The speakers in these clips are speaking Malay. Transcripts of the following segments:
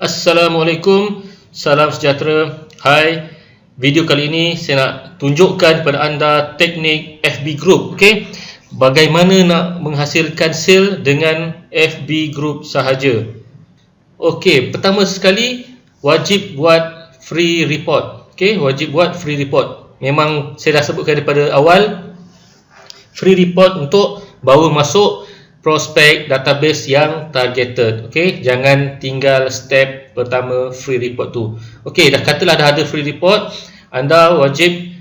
Assalamualaikum, salam sejahtera. Hai, video kali ini saya nak tunjukkan kepada anda teknik FB Group. Okey, bagaimana nak menghasilkan sale dengan FB Group sahaja. Okey, pertama sekali wajib buat free report. Okey, wajib buat free report. Memang saya dah sebutkan daripada awal, free report untuk bawa masuk prospek database yang targeted. Okey, jangan tinggal step pertama free report tu. Okey, dah katalah dah ada free report, anda wajib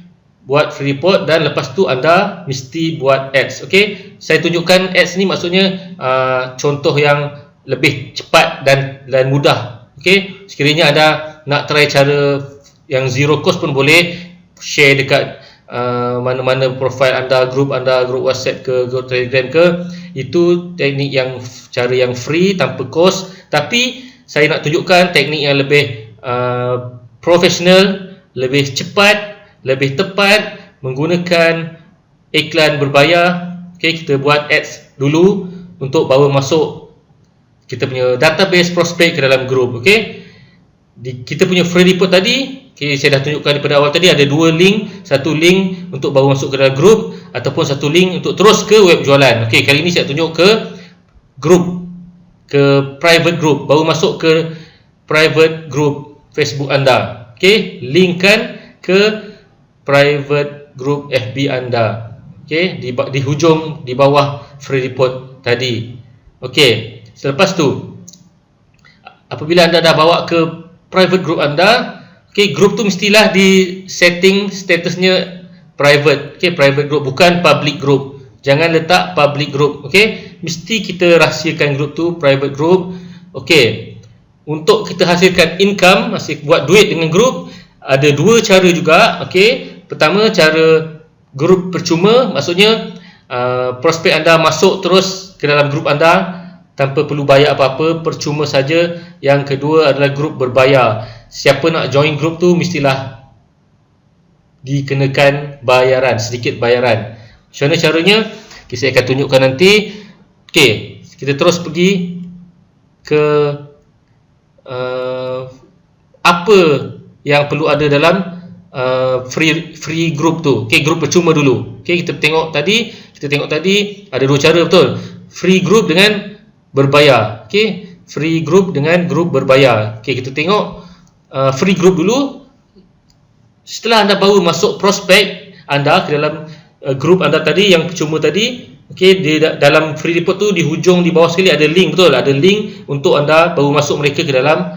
buat free report dan lepas tu anda mesti buat ads. Okey, saya tunjukkan ads ni maksudnya contoh yang lebih cepat dan mudah. Okey, sekiranya anda nak try cara yang zero cost pun boleh, share dekat mana-mana profil anda, grup WhatsApp ke, grup Telegram ke, itu teknik yang cara yang free tanpa kos. Tapi saya nak tunjukkan teknik yang lebih profesional, lebih cepat, lebih tepat menggunakan iklan berbayar. Okey, kita buat ads dulu untuk bawa masuk kita punya database prospek ke dalam grup. Okey, kita punya free report tadi, okay, saya dah tunjukkan daripada awal tadi, ada dua link. Satu link untuk bawa masuk ke dalam grup, ataupun satu link untuk terus ke web jualan. Okey, kali ini saya tunjuk ke grup, ke private group, bawa masuk ke private group Facebook anda. Okey, linkkan ke private group FB anda. Okey, di hujung di bawah free report tadi. Okey, selepas tu apabila anda dah bawa ke private group anda, okey, group tu mestilah di setting statusnya private. Okey, private group, bukan public group. Jangan letak public group. Okey, mesti kita rahsiakan group tu private group. Okey, untuk kita hasilkan income, buat duit dengan group, ada dua cara juga. Okey, pertama cara group percuma, maksudnya prospek anda masuk terus ke dalam group anda tanpa perlu bayar apa-apa, percuma saja. Yang kedua adalah grup berbayar. Siapa nak join grup tu mestilah dikenakan bayaran, sedikit bayaran. Macam mana caranya? Okay, saya akan tunjukkan nanti. Okey, kita terus pergi ke apa yang perlu ada dalam free group tu. Okey, grup percuma dulu. Okey, kita tengok tadi ada dua cara, betul? Free group dengan berbayar. Okey, free group dengan grup berbayar. Okey, kita tengok free group dulu. Setelah anda baru masuk prospek anda ke dalam grup anda tadi yang percuma tadi, okey, di dalam free report tu di hujung di bawah sekali ada link, betul? Ada link untuk anda baru masuk mereka ke dalam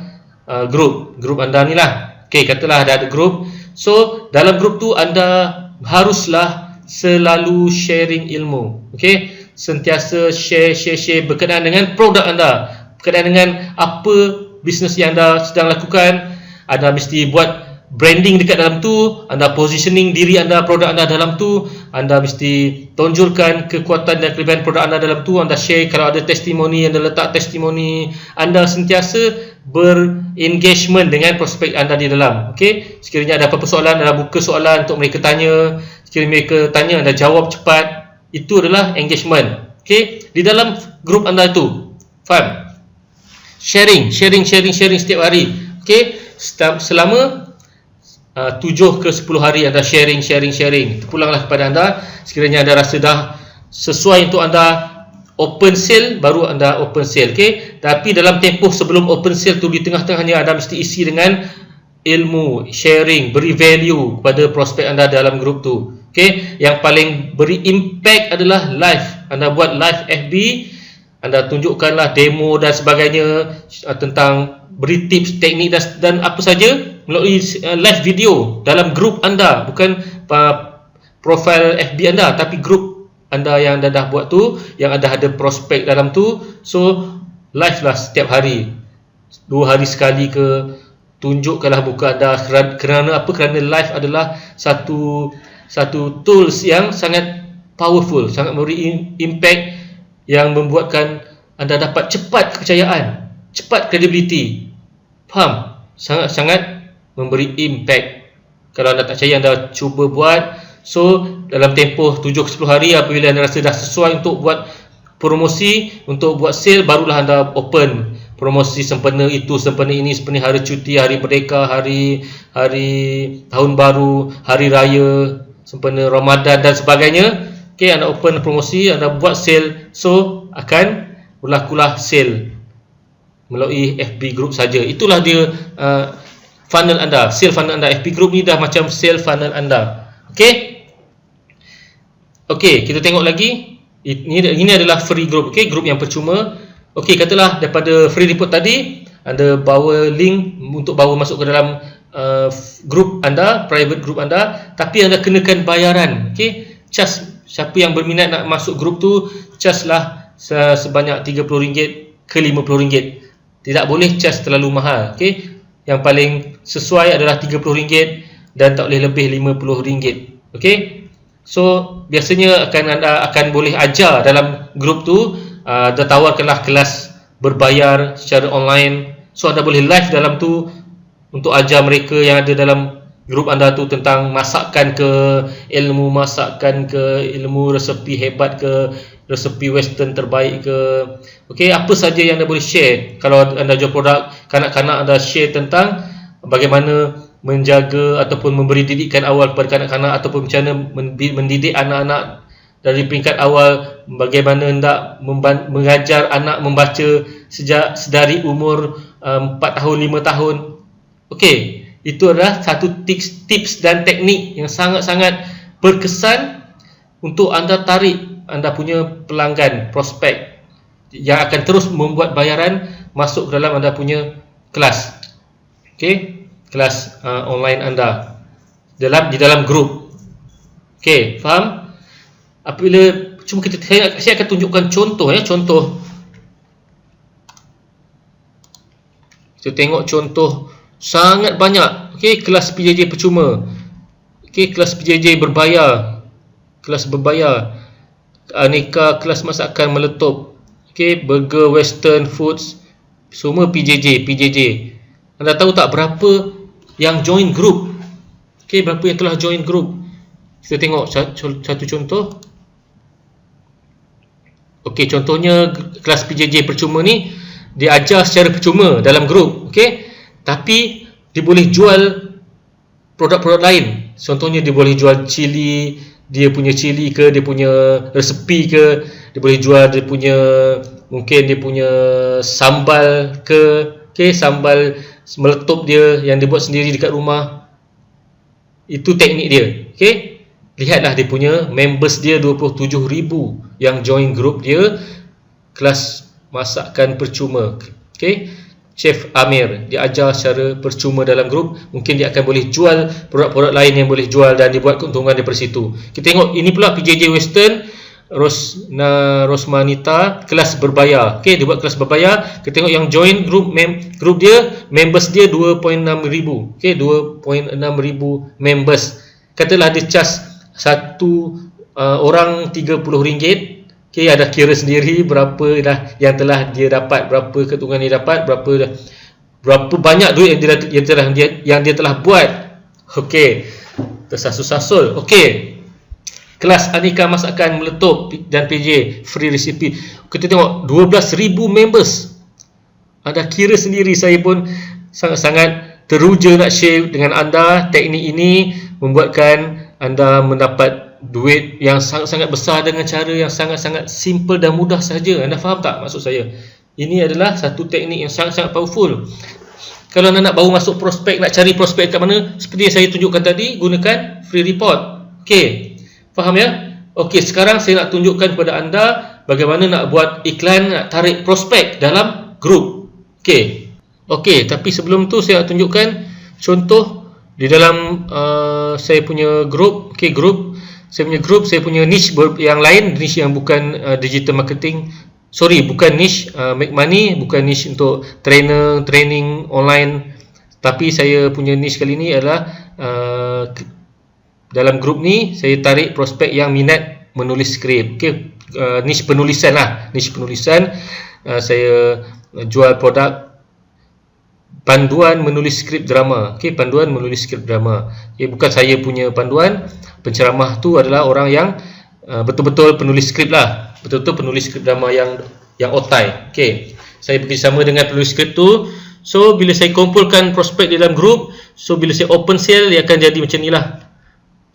grup anda ni lah. Okey, katalah ada grup. So, dalam grup tu anda haruslah selalu sharing ilmu. Okey, sentiasa share berkenaan dengan produk anda, berkenaan dengan apa bisnes yang anda sedang lakukan. Anda mesti buat branding dekat dalam tu, anda positioning diri anda, produk anda dalam tu, anda mesti tonjolkan kekuatan dan kelebihan produk anda dalam tu. Anda share, kalau ada testimoni, anda letak testimoni. Anda sentiasa berengagement dengan prospek anda di dalam. Okey, sekiranya ada apa-apa soalan, anda buka soalan untuk mereka tanya. Sekiranya mereka tanya, anda jawab cepat. Itu adalah engagement. Okey, di dalam grup anda tu, faham? Sharing setiap hari. Okey, selama 7 ke 10 hari anda sharing. Pulanglah kepada anda. Sekiranya anda rasa dah sesuai untuk anda open sale, baru anda open sale. Okey, tapi dalam tempoh sebelum open sale tu, di tengah-tengahnya anda mesti isi dengan ilmu, sharing, beri value kepada prospek anda dalam grup tu. Okey, yang paling beri impact adalah live. Anda buat live FB, anda tunjukkanlah demo dan sebagainya, tentang beri tips, teknik dan apa saja melalui live video dalam grup anda, bukan profil FB anda, tapi grup anda yang anda dah buat tu, yang ada prospek dalam tu. So, live lah setiap hari, 2 hari sekali ke. Tunjukkanlah buka anda. Kerana apa? Kerana live adalah satu tools yang sangat powerful, sangat memberi impact, yang membuatkan anda dapat cepat kepercayaan, cepat credibility. Faham? Sangat-sangat memberi impact. Kalau anda tak percaya, anda cuba buat. So, dalam tempoh 7 ke 10 hari, apabila anda rasa dah sesuai untuk buat promosi, untuk buat sale, barulah anda open promosi sempena itu, sempena ini, sempena hari cuti, hari merdeka, hari tahun baru, hari raya, sempena Ramadan dan sebagainya. Okey, anda open promosi, anda buat sale, so akan berlakulah sale melalui FB group saja. Itulah dia funnel anda, sale funnel anda. FB group ni dah macam sale funnel anda. Okey. Okey, kita tengok lagi. Ini adalah free group. Okey, group yang percuma. Okey, katalah daripada free report tadi anda bawa link untuk bawa masuk ke dalam group anda, private group anda, tapi anda kenakan bayaran. Okey, charge. Siapa yang berminat nak masuk grup tu, charge lah sebanyak RM30 ke RM50. Tidak boleh charge terlalu mahal. Okey, yang paling sesuai adalah RM30 dan tak boleh lebih RM50. Okey, so biasanya anda akan boleh ajar dalam grup tu. Anda tawarkanlah kelas berbayar secara online, so anda boleh live dalam tu untuk ajar mereka yang ada dalam grup anda tu tentang masakan ke, ilmu masakan ke, ilmu resepi hebat ke, resepi western terbaik ke. Okey, apa saja yang anda boleh share. Kalau anda jual produk kanak-kanak, anda share tentang bagaimana menjaga ataupun memberi didikan awal kepada kanak-kanak, ataupun macam mana mendidik anak-anak dari peringkat awal, bagaimana hendak mengajar anak membaca sejak sedari umur 4 tahun, 5 tahun. Okey, itu adalah satu tips dan teknik yang sangat-sangat berkesan untuk anda tarik anda punya pelanggan, prospek yang akan terus membuat bayaran masuk ke dalam anda punya kelas. Okey, kelas online anda di dalam grup. Okey, faham? Apabila cuma saya akan tunjukkan contoh ya, contoh. Kita tengok contoh sangat banyak. Okey, kelas PJJ percuma. Okey, kelas PJJ berbayar. Kelas berbayar. Aneka kelas masakan meletup. Okey, burger, western foods, semua PJJ. Anda tahu tak berapa yang join group? Okey, berapa yang telah join group? Kita tengok satu contoh. Okey, contohnya kelas PJJ percuma ni dia ajar secara percuma dalam grup. Okey, tapi dia boleh jual produk-produk lain. Contohnya dia boleh jual cili, dia punya cili ke, dia punya resepi ke, dia boleh jual dia punya, mungkin dia punya sambal ke. Okey, sambal meletup dia yang dia buat sendiri dekat rumah. Itu teknik dia. Okey, lihatlah dia punya members dia 27,000 yang join group dia kelas masakan percuma. Okey, Chef Amir dia ajar secara percuma dalam grup. Mungkin dia akan boleh jual produk-produk lain yang boleh jual dan dia buat keuntungan daripada situ. Kita tengok ini pula PJJ Western Rosmanita kelas berbayar. Okey, dia buat kelas berbayar. Kita tengok yang join group dia, members dia 26,000. Okey, 26,000 members. Katalah dia charge satu orang RM30. Okey, ada kira sendiri berapa dah yang telah dia dapat, berapa keuntungan dia dapat, berapa banyak duit yang dia telah buat. Okey, tersasul-sasul. Okey, kelas aneka masakan meletup dan PJ free recipe. Kita tengok 12,000 members. Anda kira sendiri, saya pun sangat-sangat teruja nak share dengan anda. Teknik ini membuatkan anda mendapat duit yang sangat-sangat besar dengan cara yang sangat-sangat simple dan mudah saja. Anda faham tak maksud saya? Ini adalah satu teknik yang sangat-sangat powerful. Kalau anda nak bawa masuk prospek, nak cari prospek kat mana, seperti yang saya tunjukkan tadi, gunakan free report. Okey, faham ya? Okey, sekarang saya nak tunjukkan kepada anda bagaimana nak buat iklan, nak tarik prospek dalam grup. Okey, tapi sebelum tu saya nak tunjukkan contoh di dalam saya punya grup. Okey, grup. Saya punya grup, saya punya niche yang lain, niche yang bukan digital marketing. Sorry, bukan niche make money, bukan niche untuk training online. Tapi saya punya niche kali ni adalah dalam grup ni saya tarik prospek yang minat menulis skrip. Okey, niche penulisan lah, niche penulisan. Saya jual produk panduan menulis skrip drama. Okey, panduan menulis skrip drama. Okey, bukan saya punya panduan. Penceramah tu adalah orang yang betul-betul penulis skrip lah. Betul-betul penulis skrip drama yang otai. Okey. saya bekerjasama dengan penulis skrip tu. So bila saya kumpulkan prospek di dalam grup, so bila saya open sale, dia akan jadi macam ni lah.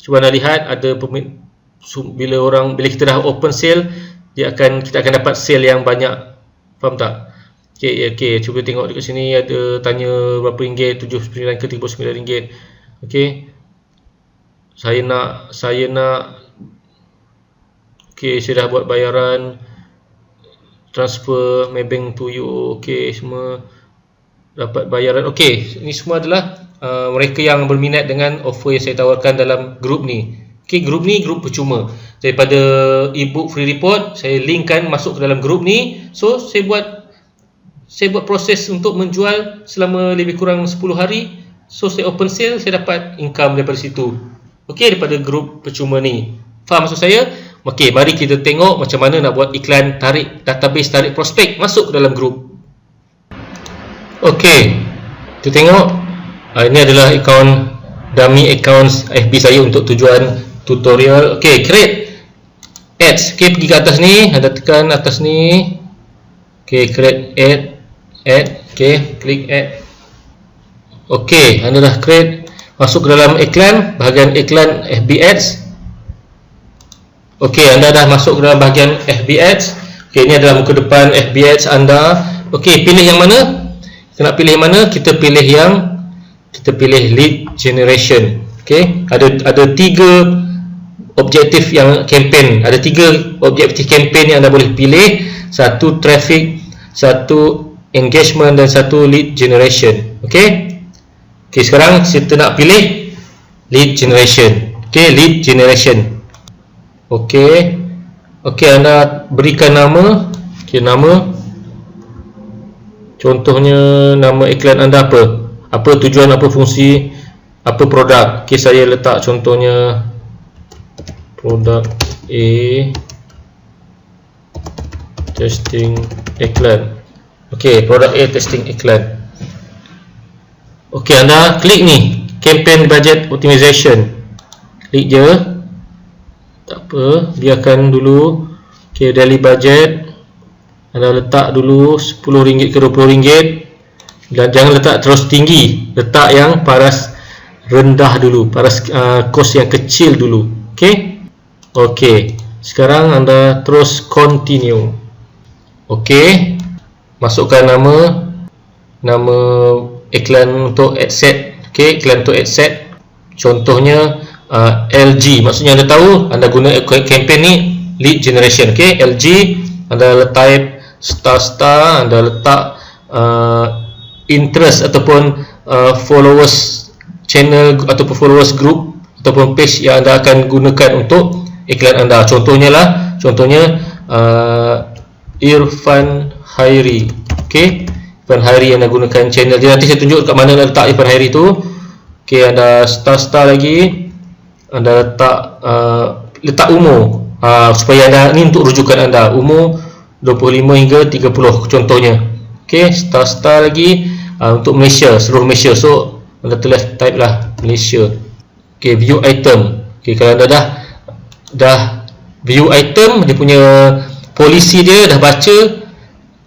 Cuba anda lihat, ada bila kita dah open sale, kita akan dapat sale yang banyak. Faham tak? Okey, cuba tengok dekat sini, ada tanya berapa ringgit, 79 ke 39 ringgit. Okey. Saya nak okey, saya dah buat bayaran transfer Maybank to you. Okey, semua dapat bayaran. Okey, ini semua adalah mereka yang berminat dengan offer yang saya tawarkan dalam grup ni. Okey, grup ni grup percuma. Daripada ebook free report, saya linkkan masuk ke dalam grup ni. So saya buat proses untuk menjual selama lebih kurang 10 hari. So saya open sale, saya dapat income daripada situ. Okey, daripada grup percuma ni. Faham maksud saya? Okey, mari kita tengok macam mana nak buat iklan tarik database, tarik prospek masuk ke dalam grup. Okey, kita tengok. Ini adalah dummy accounts FB saya untuk tujuan tutorial. Okey, create ads. Okey, pergi ke atas ni, anda tekan atas ni. Okey, create ad. Okey, klik add. Okey, anda dah create, masuk ke dalam iklan, bahagian iklan FB ads. Okey, anda dah masuk ke dalam bahagian FB ads. Okey, ini adalah muka depan FB ads anda. Okey, pilih yang mana? Kita nak pilih yang mana? Kita pilih lead generation. Okey, ada 3 objektif yang campaign. Ada 3 objektif campaign yang anda boleh pilih. 1 traffic, 1 engagement dan 1 lead generation. Okey, sekarang kita nak pilih lead generation. Okey, lead generation. Okey, anda berikan nama. Okey, nama. Contohnya nama iklan anda apa? Apa tujuan, apa fungsi, apa produk. Okey, saya letak contohnya produk A, testing iklan. Okey, produk A, testing iklan. Okey, anda klik ni, campaign budget optimization. Klik je. Tak apa, biarkan dulu. Okey, daily budget anda letak dulu RM10 ke RM20. Dan jangan letak terus tinggi, letak yang paras rendah dulu, paras kos yang kecil dulu. Okey, sekarang anda terus continue. Okey, masukkan nama iklan untuk ad set. Okey, iklan untuk ad set. Contohnya LG. Maksudnya anda tahu anda guna campaign ni lead generation. Okey, LG, anda type star, anda letak interest ataupun followers channel ataupun followers group ataupun page yang anda akan gunakan untuk iklan anda. Contohnya Irfan Hairi. Okey, Irfan Hairi yang anda gunakan channel dia. Nanti saya tunjuk kat mana nak letak Irfan Hairi tu. Okey, anda star lagi, anda letak umur supaya anda ni untuk rujukan anda, umur 25 hingga 30 contohnya. Okey, star lagi untuk Malaysia, seluruh Malaysia. So anda type lah Malaysia. Okey, view item. Okey, kalau anda dah view item, dia punya polisi dia dah baca,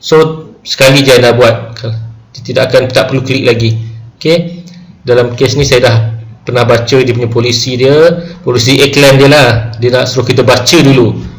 so sekali je anda buat, tak perlu klik lagi. Okey, dalam kes ni saya dah pernah baca dia punya polisi iklan dia lah. Dia nak suruh kita baca dulu.